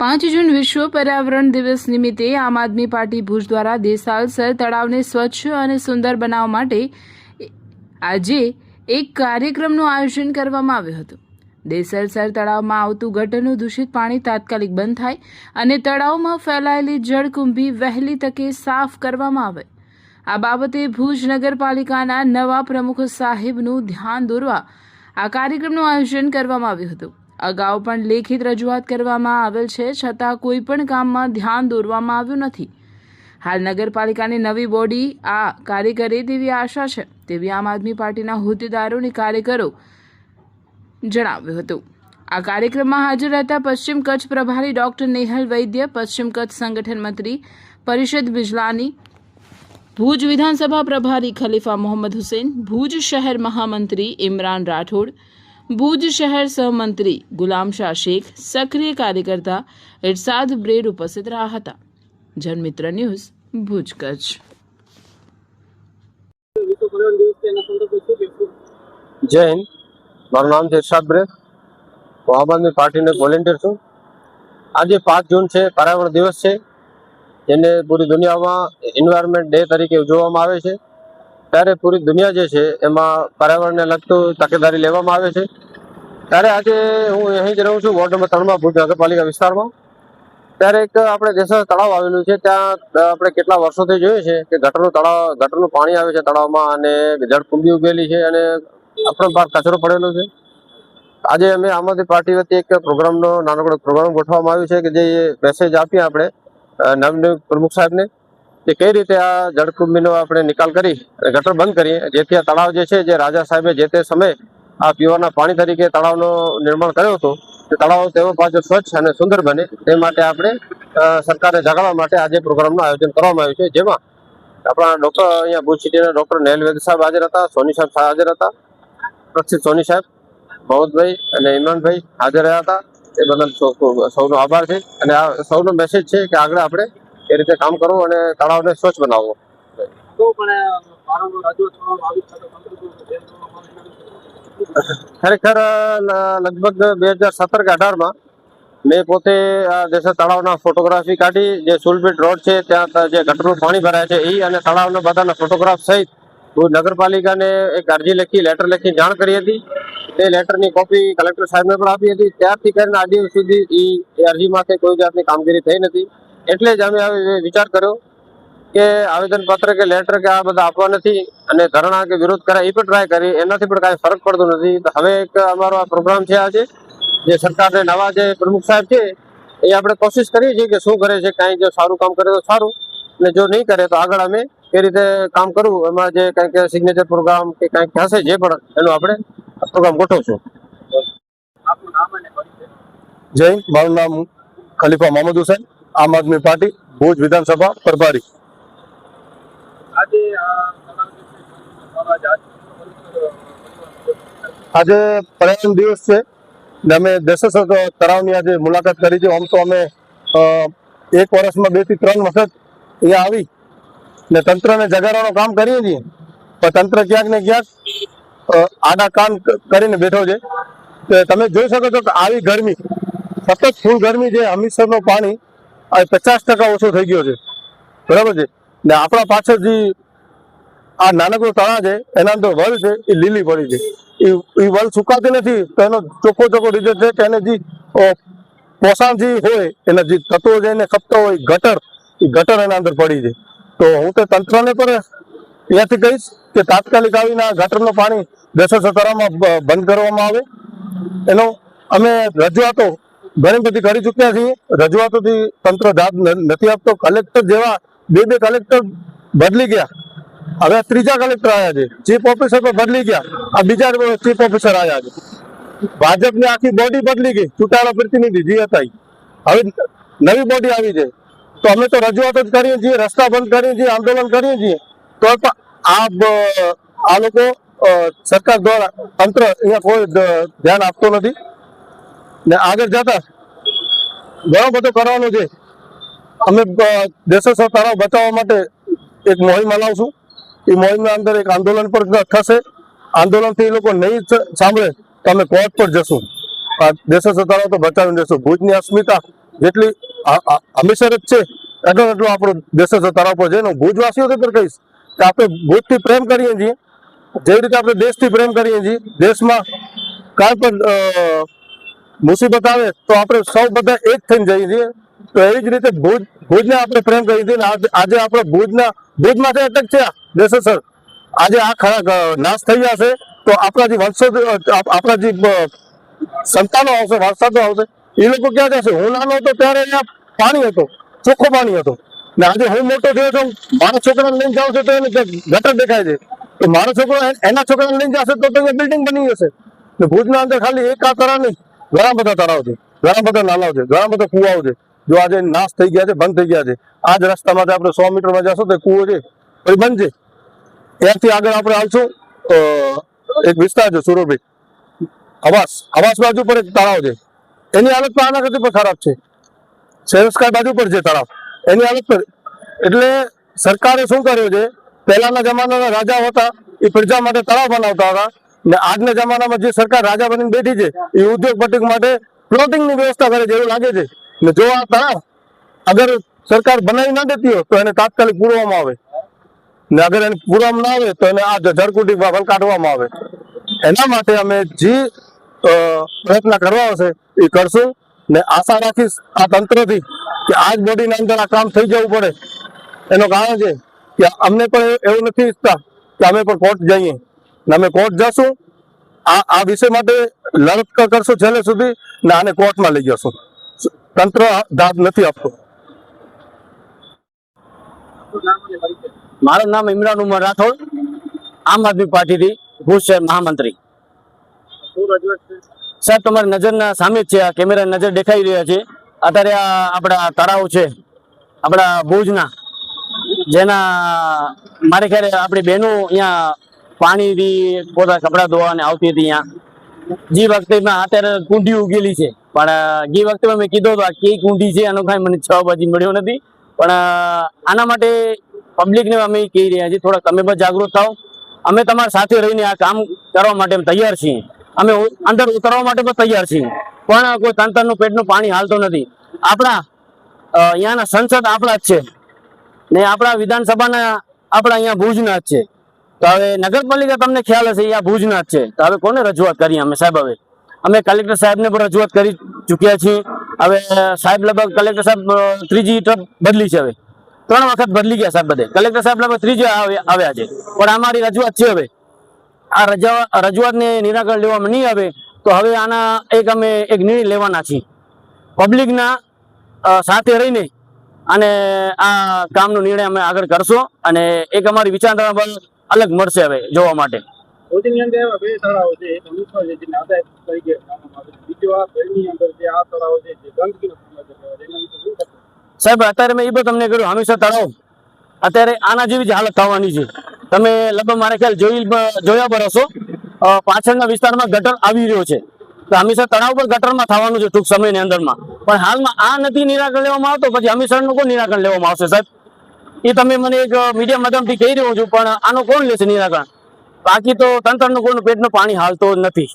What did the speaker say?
5 જૂન વિશ્વ પર્યાવરણ દિવસ નિમિત્તે આમ આદમી પાર્ટી ભુજ દ્વારા દેસાલસર તળાવને સ્વચ્છ અને સુંદર બનાવવા માટે આજે એક કાર્યક્રમનું આયોજન કરવામાં આવ્યું હતું। દેસાલસર તળાવમાં આવતું ગટરનું દૂષિત પાણી તાત્કાલિક બંધ થાય અને તળાવમાં ફેલાયેલી જળકુંભી વહેલી તકે સાફ કરવામાં આવે। આ બાબતે ભુજ નગરપાલિકાના નવા પ્રમુખ સાહેબનું ધ્યાન દોરવા આ કાર્યક્રમનું આયોજન કરવામાં આવ્યું હતું। અગાઉ પણ લેખિત રજૂઆત કરવામાં આવેલ છે, છતાં કોઈ પણ કામમાં ધ્યાન દોરવામાં આવ્યું નથી। હાલ નગરપાલિકાની નવી બોડી આ કાર્ય કરે તેવી આશા છે, તેવી આમ આદમી પાર્ટીના હોદ્દેદારો અને કાર્યકરો જણાવ્યું હતું। આ કાર્યક્રમમાં હાજર રહેતા પશ્ચિમ કચ્છ પ્રભારી ડોક્ટર નેહલ વૈદ્ય, પશ્ચિમ કચ્છ સંગઠન મંત્રી પરિષદ બિજલાની, ભુજ વિધાનસભા પ્રભારી ખલીફા મોહમ્મદ હુસૈન, ભુજ શહેર મહામંત્રી ઇમરાન રાઠોડ, ભુજ શહેર સહમંત્રી ગુલામ શાહ શેખ, સક્રિય કાર્યકર્તા ઇરશાદ બ્રેડ ઉપસ્થિત રહ્યા હતા। જનમિત્ર ન્યૂઝ, ભુજ કચ્છ। जय हिंद। मारू नाम है इरशाद ब्रेड। હું આમ આદમી પાર્ટીનો વોલેન્ટિયર છું। આજે 5 જૂન છે, પર્યાવરણ દિવસ છે, જેને પૂરી દુનિયામાં એન્વાયરમેન્ટ ડે તરીકે ઉજવવામાં આવે છે। ત્યારે પૂરી દુનિયા જે છે એમાં પર્યાવરણને લગતું તકેદારી લેવામાં આવે છે। ત્યારે આજે હું અહીં જ રહું છું, વોર્ડ નંબર 3 માં, ભુજ નગરપાલિકા વિસ્તારમાં। ત્યારે એક આપણે દેસાલ તળાવ આવેલું છે, ત્યાં આપણે કેટલા વર્ષોથી જોયું છે કે ગટરનું પાણી આવે છે તળાવમાં અને જળકુંભી ઉભેલી છે અને આપણો બહાર કચરો પડેલો છે। આજે અમે આમ આદમી પાર્ટી વતી એક પ્રોગ્રામનો નાનકડો પ્રોગ્રામ ગોઠવવામાં આવ્યો છે કે જે મેસેજ આપીએ આપણે નવનિયુક્ત પ્રમુખ સાહેબને કે કઈ રીતે આ જળકુંભીનો આપણે નિકાલ કરી ગટર બંધ કરીએ, જેથી આ તળાવ જે છે, જે રાજા સાહેબે જે તે સમયે આ પીવાના પાણી તરીકે તળાવનું નિર્માણ કર્યો હતો, તે તળાવ તેવો પાછો સ્વચ્છ અને સુંદર બને તે માટે આપણે સરકારને જગાડવા માટે આજે પ્રોગ્રામનું આયોજન કરવામાં આવ્યું છે। જેમાં આપણા ડોક્ટર અહીંયા ભુજ સિટીના ડોક્ટર નેહલ વૈદ્ય સાહેબ હાજર હતા, સોની સાહેબ હાજર હતા, પ્રક્ષિત સોની સાહેબ, મોહમ્મદભાઈ અને ઇમરાનભાઈ હાજર રહ્યા હતા। એ બદલ સૌનો આભાર છે અને આ સૌનો મેસેજ છે કે આગળ આપણે એ રીતે કામ કરવું અને તળાવને સ્વચ્છ બનાવવો। ખરેખર લગભગ 2017 કે 18માં મેં પોતે આ દેસાલ તળાવના ફોટોગ્રાફી કાઢી, જે સુલભીટ રોડ છે ત્યાં જે ગટરનું પાણી ભરાય છે એ અને તળાવના બધાના ફોટોગ્રાફ સહિત નગરપાલિકાને એક અરજી લખી, લેટર લખી જાણ કરી હતી। તે લેટરની કોપી કલેક્ટર સાહેબને પણ આપી હતી। ત્યારથી કરીને આજે સુધી એ અરજી માટે કોઈ જાતની કામગીરી થઈ નથી। એટલે જ અમે વિચાર કર્યો કે આવેદનપત્ર કે લેટર કે આ બધા આપવા નથી અને ધરણા કે વિરોધ કરે એ પણ ટ્રાય કરી, એનાથી પણ કાંઈ ફરક પડતો નથી। તો હવે એક અમારો આ પ્રોગ્રામ છે આજે, જે સરકારને નવા જે પ્રમુખ સાહેબ છે એ આપણે કોશિશ કરીએ છીએ કે શું કરે છે, કાંઈ જો સારું કામ કરે તો સારું, અને જો નહીં કરે તો આગળ અમે એ રીતે કામ કરવું, એમાં જે કંઈક સિગ્નેચર પ્રોગ્રામ કે કંઈક હશે જે પણ એનો આપણે પ્રોગ્રામ ગોઠવશું। જય હિન્દ। મારું નામ ખલીફા મોહમ્મદ હુસૈન, આમ આદમી પાર્ટી ભુજ વિધાનસભા પ્રભારી। આજે પર્યાવરણ દિવસ છે ને અમે દેસાલ તળાવની આજે મુલાકાત કરી છે। આમ તો અમે 1 વર્ષમાં 2 થી 3 વખત અહીંયા આવી ને તંત્રને જગાડવાનું કામ કરીએ છીએ, પણ તંત્ર ક્યાંક ને ક્યાંક આડા કાન કરીને બેઠો છે। તો તમે જોઈ શકો છો કે આવી ગરમી, સતત ફૂલ ગરમી છે, હમીરસરનું પાણી 50% ઓછો થઈ ગયો છે, બરાબર છે ને આપણા પાછળ જે આ નાનકડું તળાવ છે એના અંદર વલ છે એ લીલી પડી છે, એ વલ સુકાતી નથી। તો એનો ચોખ્ખો રીઝન છે કે એને જે પોષણ જે હોય એના જે તત્વો છે એને ખપતો હોય ગટર એના અંદર પડી છે। તો હું તો તંત્રને પણ ત્યાંથી કહીશ કે તાત્કાલિક આવીને આ ગટરનું પાણી દેસાલ તળાવમાં બંધ કરવામાં આવે। એનો અમે રજૂઆતો ઘણી બધી કરી ચૂક્યા છીએ, રજૂઆતોથી તંત્ર જવાબ નથી આપતો। કલેક્ટર જેવા 2 કલેક્ટર બદલી ગયા, હવે 3જા કલેક્ટર આવ્યા છે, ચીફ ઓફિસર પણ બદલી ગયા, આ બીજા ચીફ ઓફિસર આવ્યા છે। ભાજપની આખી બોડી બદલી ગઈ, ચૂંટાયેલા પ્રતિનિધિ જે હતા હવે નવી બોડી આવી છે। તો અમે તો રજૂઆતો જ કરીએ છીએ, રસ્તા બંધ કરીએ છીએ, આંદોલન કરીએ છીએ, તો આ લોકો સરકાર દ્વારા તંત્ર અહીંયા કોઈ ધ્યાન આપતો નથી ને આગળ જતા ઘણો બધો કરવાનું છે। અમે દેસાલ તળાવ બચાવવા માટે એક મોહિમ હલાવશું। એ મોહિમના અંદર એક આંદોલન પણ થશે। આંદોલનથી એ લોકો નહીં સાંભળે તો અમે કોર્ટ પર જશું। દેસાલ તળાવ તો બચાવી દેશું। ભુજની અસ્મિતા જેટલી હમીસર જ છે એટલો આપણો દેશેશ્વર તળાવ પર છે ને ભુજવાસીઓ પણ કહીશ કે આપણે ભુજથી પ્રેમ કરીએ છીએ, જેવી રીતે આપણે દેશથી પ્રેમ કરીએ છીએ, દેશમાં કાંઈ પણ મુસીબત આવે તો આપણે સૌ બધા એક થઈને જઈએ છીએ, તો એવી જ રીતે ભુજને આપણે પ્રેમ કરીએ છીએ. આજે આપણે ભુજમાંથી અટક છે દેશેશ્વર, આજે આ ખરા નાશ થઈ જશે તો આપણા જે વંશો, આપણા જે સંતાનો આવશે, વારસાતો આવશે, એ લોકો ક્યાં જશે? હું નાનો હતો ત્યારે અહીંયા પાણી હતો, ચોખ્ખો પાણી હતો, ને આજે હું મોટો થયો છું, મારા છોકરાને લઈને જાઉં છું તો એને ગટર દેખાય છે, તો મારો છોકરો એના છોકરાને લઈને જશે તો અહીંયા બિલ્ડિંગ બની જશે. ને ભુજના અંદર ખાલી એક આ તળાવ નહીં, ઘણા બધા તળાવ છે, ઘણા બધા નાલાઓ છે, ઘણા બધા કુવાઓ છે, જો આજે નાશ થઈ ગયા છે, બંધ થઈ ગયા છે. આ જ રસ્તામાં આપણે 100 મીટરમાં જશું તો કુવો છે, પછી બંધ છે. ત્યાંથી આગળ આપણે આવશું એક વિસ્તાર છે સુરોભાઈ આવાસ બાજુ પર એક તળાવ છે, એની હાલત પણ આના કરતી પણ ખરાબ છે. સેવસ્કાર બાજુ પર છે તળાવ, એની હાલત પર. એટલે સરકારે શું કર્યું છે, પહેલાના જમાનાના રાજાઓ હતા એ પ્રજા માટે તળાવ બનાવતા હતા, ને આજના જમાનામાં જે સરકાર રાજા બનીને બેઠી છે એ ઉદ્યોગપતિ માટે ફ્લોટિંગની વ્યવસ્થા કરે છે એવું લાગે છે. ને જો આ તળાવ અગર સરકાર બનાવી ના દેતી હોય તો એને તાત્કાલિક પૂરવામાં આવે, ને અગર એને પૂરવામાં ના આવે તો એને આ જળકુટી કાઢવામાં આવે. એના માટે અમે જે પ્રયત્ન કરવા હશે એ કરશું, ને આશા રાખીશ આ તંત્રથી કે આજ બોડીના અંદર આ કામ થઈ જવું પડે. એનું કારણ છે કે અમને પણ એવું નથી ઈચ્છતા કે અમે પણ કોર્ટ જઈએ, ને અમે કોર્ટ જશું, આ વિષય માટે લડત કરશું છેલ્લે સુધી, ને આને કોર્ટમાં લઈ જશું. તંત્ર દાદ નથી આપતું. મારું નામ ઇમરાન ઉમર રાઠોડ, આમ આદમી પાર્ટીથી ભુજ શહેર મહામંત્રી. સાહેબ તમારી નજરના સામે જ છે, આ કેમેરા નજર દેખાઈ રહ્યા છે. અત્યારે આ આપણા તળાવ છે આપણા ભુજના, જેના મારે ખ્યાલે આપણી બહેનો અહીંયા પાણીથી પોતા કપડાં ધોવાને આવતી હતી. અહીંયા જે વખતે અત્યારે કુંડી ઉગેલી છે, પણ જે વખતે મેં કીધું હતું આ કઈ કુંડી છે એનો કાંઈ મને જવાબ હજી મળ્યો નથી. પણ આના માટે પબ્લિકને અમે કહી રહ્યા છીએ થોડા તમે પણ જાગૃત થાઓ. અમે તમારી સાથે રહીને આ કામ કરવા માટે તૈયાર છીએ, અમે અંદર ઉતરવા માટે પણ તૈયાર છીએ, પણ કોઈ તંત્રનું પેટનું પાણી હાલતો નથી. આપણા અહીંયાના સંસદ આપણા જ છે, ને આપણા વિધાનસભાના આપણા અહીંયા ભુજના જ છે. તો હવે નગરપાલિકા તમને ખ્યાલ હશે અહીંયા ભુજના જ છે. તો હવે કોને રજૂઆત કરીએ અમે સાહેબ? હવે અમે કલેક્ટર સાહેબને પણ રજૂઆત કરી ચૂક્યા છીએ. હવે સાહેબ લગભગ કલેક્ટર સાહેબ ત્રીજી ટ્રપ બદલી છે, હવે 3 વખત બદલી ગયા સાહેબ બધે. કલેક્ટર સાહેબ લગભગ ત્રીજી આવ્યા છે, પણ અમારી રજૂઆત છે હવે આ રજૂઆતને નિરાકરણ લેવામાં નહીં આવે તો હવે આના અમે એક નિર્ણય લેવાના છીએ, પબ્લિકના સાથે રહીને, અને આ કામનો નિર્ણય અમે આગળ કરશો. અને એક અમારી વિચારધારા પણ અલગ મળશે હવે જોવા માટે. સાહેબ અત્યારે મેં એ પણ તમને કહ્યું, હમીસર તળાવ અત્યારે આના જેવી જ હાલત થવાની છે. તમે લગભગ મારા ખ્યાલ જોયા પર હશો, પાછળના વિસ્તારમાં ગટર આવી રહ્યો છે, તો હમીસર તળાવ પર ગટરમાં થવાનું છે ટૂંક સમયની અંદરમાં. પણ હાલમાં આ નથી નિરાકરણ લેવામાં આવતો, પછી હમીસરનું કોઈ નિરાકરણ લેવામાં આવશે સાહેબ? એ તમે મને એક મીડિયા માધ્યમથી કહી રહ્યો છું, પણ આનો કોણ લેશે નિરાકરણ? બાકી તો તંત્રનું કોઈનું પેટનું પાણી હાલતો નથી.